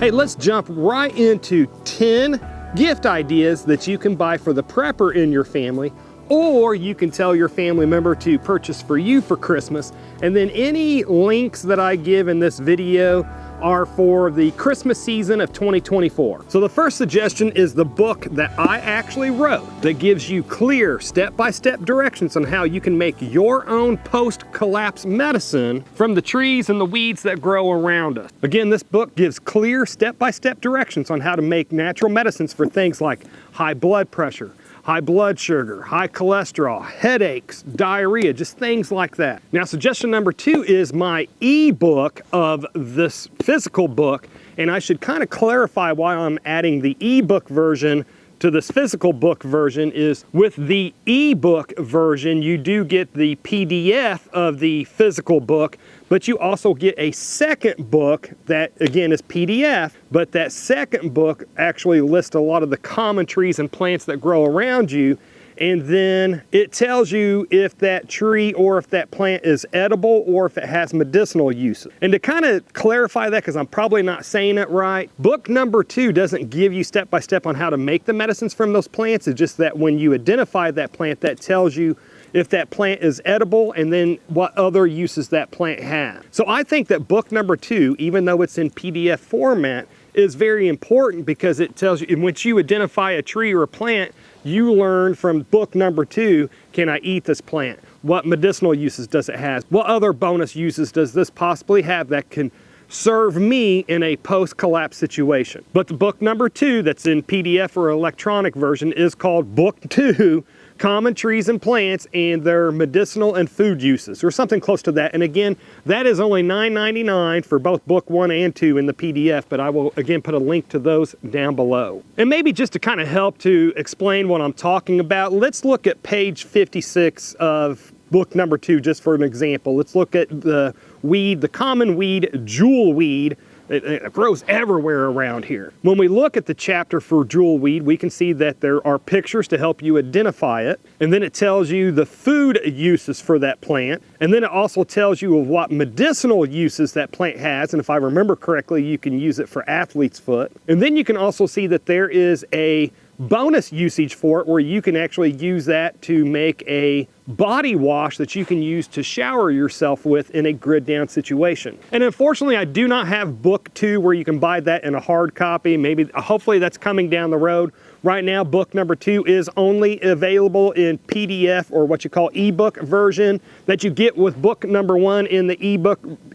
Hey, let's jump right into 10 gift ideas that you can buy for the prepper in your family, or you can tell your family member to purchase for you for Christmas. And then any links that I give in this video are for the Christmas season of 2024. So the first suggestion is the book that I actually wrote that gives you clear step-by-step directions on how you can make your own post-collapse medicine from the trees and the weeds that grow around us. Again, this book gives clear step-by-step directions on how to make natural medicines for things like high blood pressure, high blood sugar, high cholesterol, headaches, diarrhea, just things like that. Now, suggestion number 2 is my ebook of this physical book, and I should kind of clarify why I'm adding the ebook version to this physical book version. Is with the ebook version, you do get the PDF of the physical book, but you also get a second book that, again, is PDF, but that second book actually lists a lot of the common trees and plants that grow around you, and then it tells you if that tree or if that plant is edible or if it has medicinal uses. And to kind of clarify that, because I'm probably not saying it right, book number 2 doesn't give you step-by-step on how to make the medicines from those plants. It's just that when you identify that plant, that tells you if that plant is edible and then what other uses that plant has. So I think that book number 2, even though it's in PDF format, is very important because it tells you, once you identify a tree or a plant, you learn from book number 2, can I eat this plant? What medicinal uses does it have? What other bonus uses does this possibly have that can serve me in a post-collapse situation? But the book number 2 that's in PDF or electronic version is called Book 2, Common Trees and Plants and Their Medicinal and Food Uses, or something close to that. And again, that is only $9.99 for both book 1 and 2 in the PDF, but I will again put a link to those down below. And maybe just to kind of help to explain what I'm talking about, let's look at page 56 of book number 2 just for an example. Let's look at the weed, the common weed, jewel weed. It grows everywhere around here. When we look at the chapter for jewel weed, we can see that there are pictures to help you identify it. And then it tells you the food uses for that plant. And then it also tells you of what medicinal uses that plant has. And if I remember correctly, you can use it for athlete's foot. And then you can also see that there is a bonus usage for it where you can actually use that to make a body wash that you can use to shower yourself with in a grid down situation. And unfortunately, I do not have book 2 where you can buy that in a hard copy. Maybe, hopefully that's coming down the road. Right now, book number 2 is only available in PDF or what you call ebook version that you get with book number 1 in the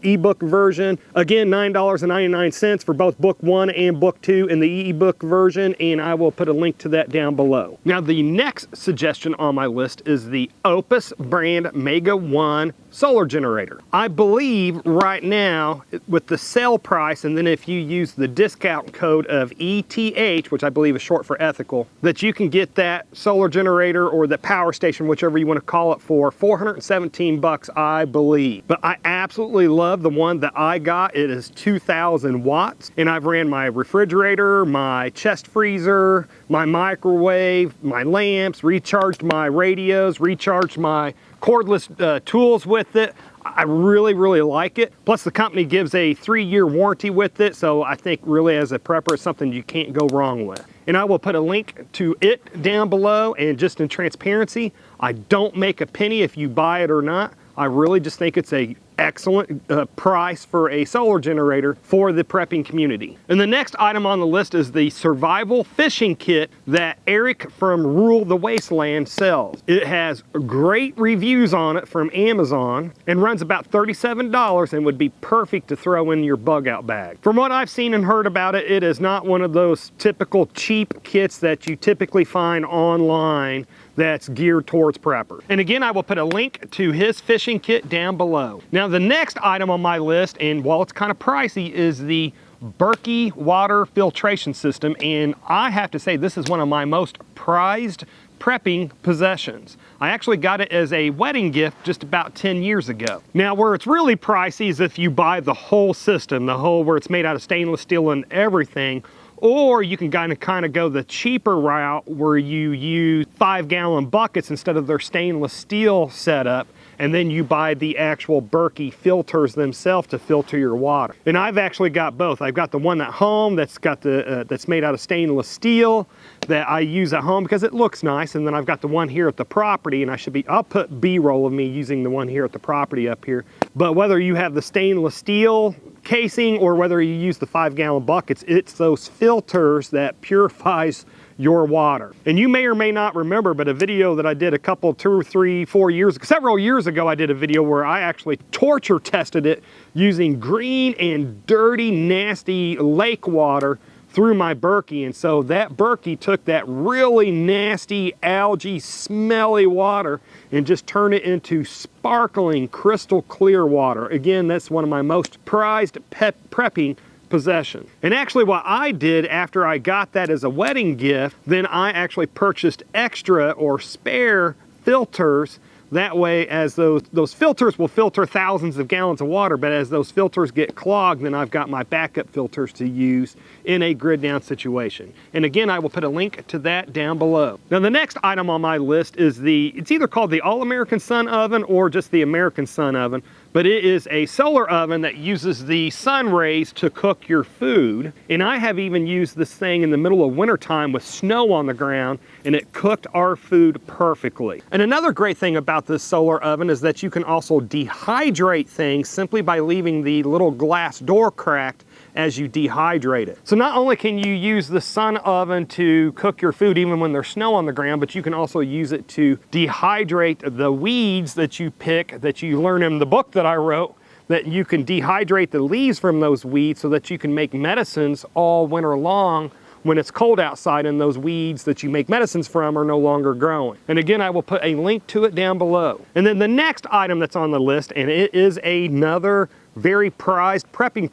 ebook version. Again, $9.99 for both book 1 and book 2 in the ebook version, and I will put a link to that down below. Now, the next suggestion on my list is the Opus brand Mega 1 solar generator. I believe right now with the sale price, and then if you use the discount code of ETH, which I believe is short for ethical, that you can get that solar generator or the power station, whichever you want to call it, for $417, I believe. But I absolutely love the one that I got. It is 2,000 watts, and I've ran my refrigerator, my chest freezer, my microwave, my lamps, recharged my radios, recharged my cordless tools with it. I really, really like it. Plus the company gives a 3-year warranty with it. So I think really as a prepper, it's something you can't go wrong with. And I will put a link to it down below. And just in transparency, I don't make a penny if you buy it or not. I really just think it's a excellent price for a solar generator for the prepping community. And the next item on the list is the survival fishing kit that Eric from Rule the Wasteland sells. It has great reviews on it from Amazon and runs about $37 and would be perfect to throw in your bug out bag. From what I've seen and heard about it, it is not one of those typical cheap kits that you typically find online that's geared towards prepper. And again, I will put a link to his fishing kit down below. Now, the next item on my list, and while it's kind of pricey, is the Berkey water filtration system. And I have to say, this is one of my most prized prepping possessions. I actually got it as a wedding gift just about 10 years ago. Now, where it's really pricey is if you buy the whole system, the whole where it's made out of stainless steel and everything. Or you can kind of go the cheaper route where you use 5-gallon buckets instead of their stainless steel setup. and then you buy the actual Berkey filters themselves to filter your water. And I've actually got both. I've got the one at home that's got the that's made out of stainless steel that I use at home because it looks nice, and then I've got the one here at the property, and I'll put B-roll of me using the one here at the property up here. But whether you have the stainless steel casing or whether you use the 5-gallon buckets, it's those filters that purifies your water. And you may or may not remember, but a video that I did a couple, 2, 3, 4 years, several years ago, I did a video where I actually torture tested it using green and dirty, nasty lake water through my Berkey. And so that Berkey took that really nasty, algae, smelly water and just turned it into sparkling, crystal clear water. Again, that's one of my most prized prepping possession. And actually what I did after I got that as a wedding gift, then I actually purchased extra or spare filters. That way, as those filters will filter thousands of gallons of water, but as those filters get clogged, then I've got my backup filters to use in a grid down situation. And again, I will put a link to that down below. Now, the next item on my list is it's either called the All-American Sun Oven or just the American Sun Oven, but it is a solar oven that uses the sun rays to cook your food. And I have even used this thing in the middle of wintertime with snow on the ground, and it cooked our food perfectly. And another great thing about this solar oven is that you can also dehydrate things simply by leaving the little glass door cracked as you dehydrate it. So not only can you use the sun oven to cook your food even when there's snow on the ground, but you can also use it to dehydrate the weeds that you pick, that you learn in the book that I wrote, that you can dehydrate the leaves from those weeds so that you can make medicines all winter long when it's cold outside and those weeds that you make medicines from are no longer growing. And again, I will put a link to it down below. And then the next item that's on the list, and it is another very prized prepping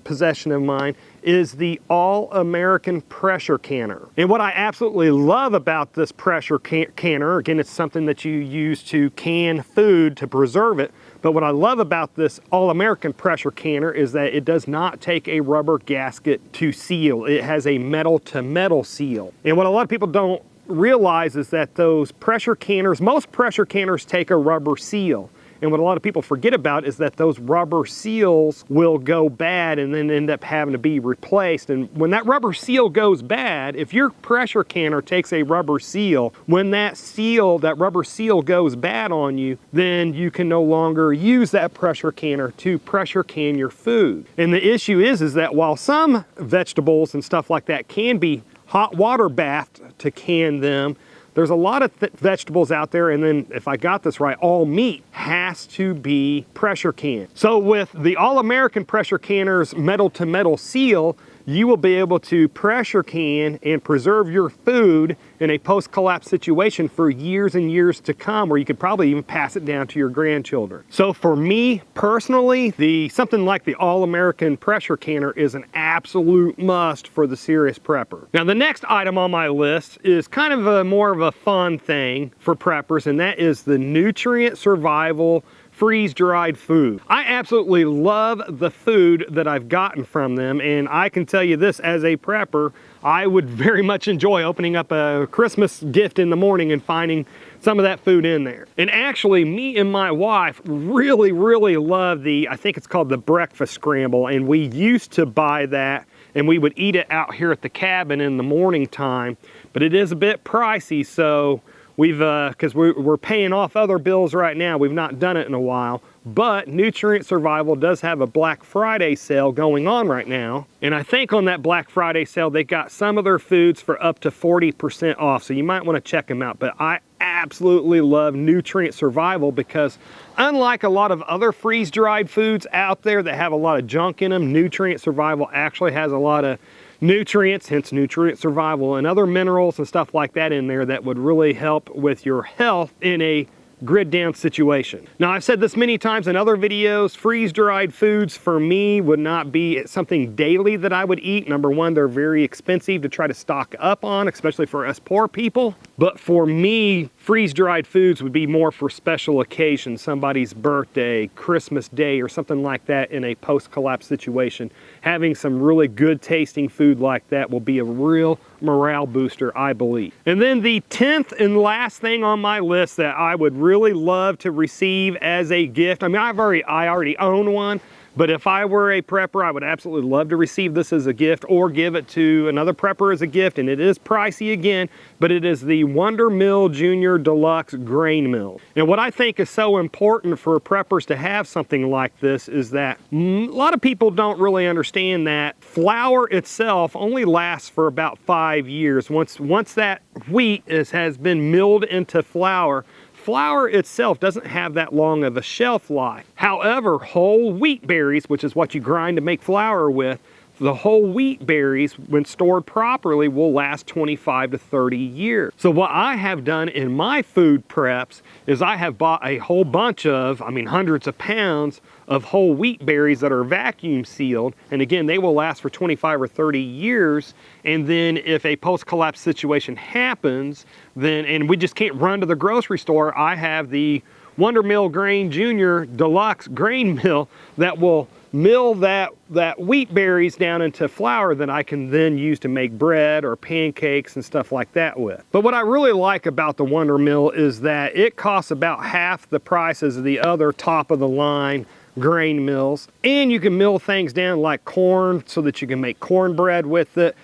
possession of mine, is the All-American pressure canner. And what I absolutely love about this pressure canner, again, it's something that you use to can food to preserve it, but what I love about this All-American pressure canner is that it does not take a rubber gasket to seal. It has a metal-to-metal seal. And what a lot of people don't realize is that those pressure canners, most pressure canners take a rubber seal. And what a lot of people forget about is that those rubber seals will go bad and then end up having to be replaced. And when that rubber seal goes bad, if your pressure canner takes a rubber seal, when that rubber seal goes bad on you, then you can no longer use that pressure canner to pressure can your food. And the issue is that while some vegetables and stuff like that can be hot water bathed to can them, there's a lot of vegetables out there, and then if I got this right, all meat has to be pressure canned. So with the All-American pressure canner's metal-to-metal seal, you will be able to pressure can and preserve your food in a post-collapse situation for years and years to come, where you could probably even pass it down to your grandchildren. So for me personally, something like the All-American pressure canner is an absolute must for the serious prepper. Now the next item on my list is kind of more of a fun thing for preppers, and that is the nutrient survival freeze-dried food. I absolutely love the food that I've gotten from them, and I can tell you this, as a prepper, I would very much enjoy opening up a Christmas gift in the morning and finding some of that food in there. And actually, me and my wife really, really love I think it's called the breakfast scramble, and we used to buy that and we would eat it out here at the cabin in the morning time, but it is a bit pricey, so because we're paying off other bills right now, we've not done it in a while. But Nutrient Survival does have a Black Friday sale going on right now. And I think on that Black Friday sale, they got some of their foods for up to 40% off. So you might want to check them out. But I absolutely love Nutrient Survival because unlike a lot of other freeze-dried foods out there that have a lot of junk in them, Nutrient Survival actually has a lot of nutrients, hence Nutrient Survival, and other minerals and stuff like that in there that would really help with your health in a grid down situation. Now, I've said this many times in other videos, freeze-dried foods for me would not be something daily that I would eat. Number one, they're very expensive to try to stock up on, especially for us poor people. But for me, freeze-dried foods would be more for special occasions, somebody's birthday, Christmas Day, or something like that in a post-collapse situation. Having some really good tasting food like that will be a real morale booster, I believe. And then the 10th and last thing on my list that I would really love to receive as a gift, I mean, I already own one, but if I were a prepper, I would absolutely love to receive this as a gift or give it to another prepper as a gift. And it is pricey again, but it is the Wonder Mill Junior Deluxe Grain Mill. And what I think is so important for preppers to have something like this is that a lot of people don't really understand that flour itself only lasts for about 5 years. Once that wheat has been milled into flour, flour itself doesn't have that long of a shelf life. However, whole wheat berries, which is what you grind to make flour with, the whole wheat berries, when stored properly, will last 25 to 30 years. So what I have done in my food preps is I have bought a whole bunch of, I mean hundreds of pounds of whole wheat berries that are vacuum sealed. And again, they will last for 25 or 30 years. And then if a post-collapse situation happens, then, and we just can't run to the grocery store, I have the Wonder Mill Grain Junior Deluxe Grain Mill that will mill that wheat berries down into flour that I can then use to make bread or pancakes and stuff like that with. But what I really like about the Wonder Mill is that it costs about half the price as the other top of the line grain mills, and you can mill things down like corn so that you can make cornbread with it.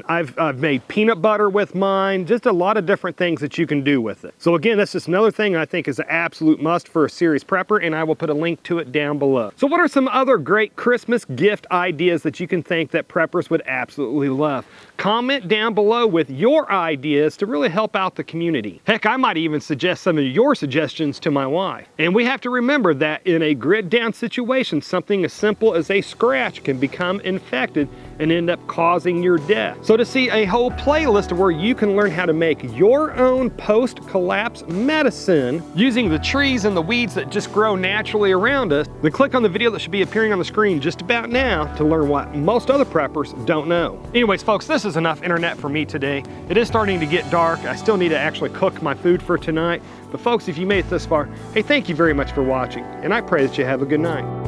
I've made peanut butter with mine, just a lot of different things that you can do with it. So again, that's just another thing I think is an absolute must for a serious prepper, and I will put a link to it down below. So what are some other great Christmas gift ideas that you can think that preppers would absolutely love? Comment down below with your ideas to really help out the community. Heck, I might even suggest some of your suggestions to my wife. And we have to remember that in a grid down situation, something as simple as a scratch can become infected and end up causing your death. So to see a whole playlist of where you can learn how to make your own post-collapse medicine using the trees and the weeds that just grow naturally around us, then click on the video that should be appearing on the screen just about now to learn what most other preppers don't know. Anyways, folks, this is enough internet for me today. It is starting to get dark. I still need to actually cook my food for tonight. But folks, if you made it this far, hey, thank you very much for watching, and I pray that you have a good night.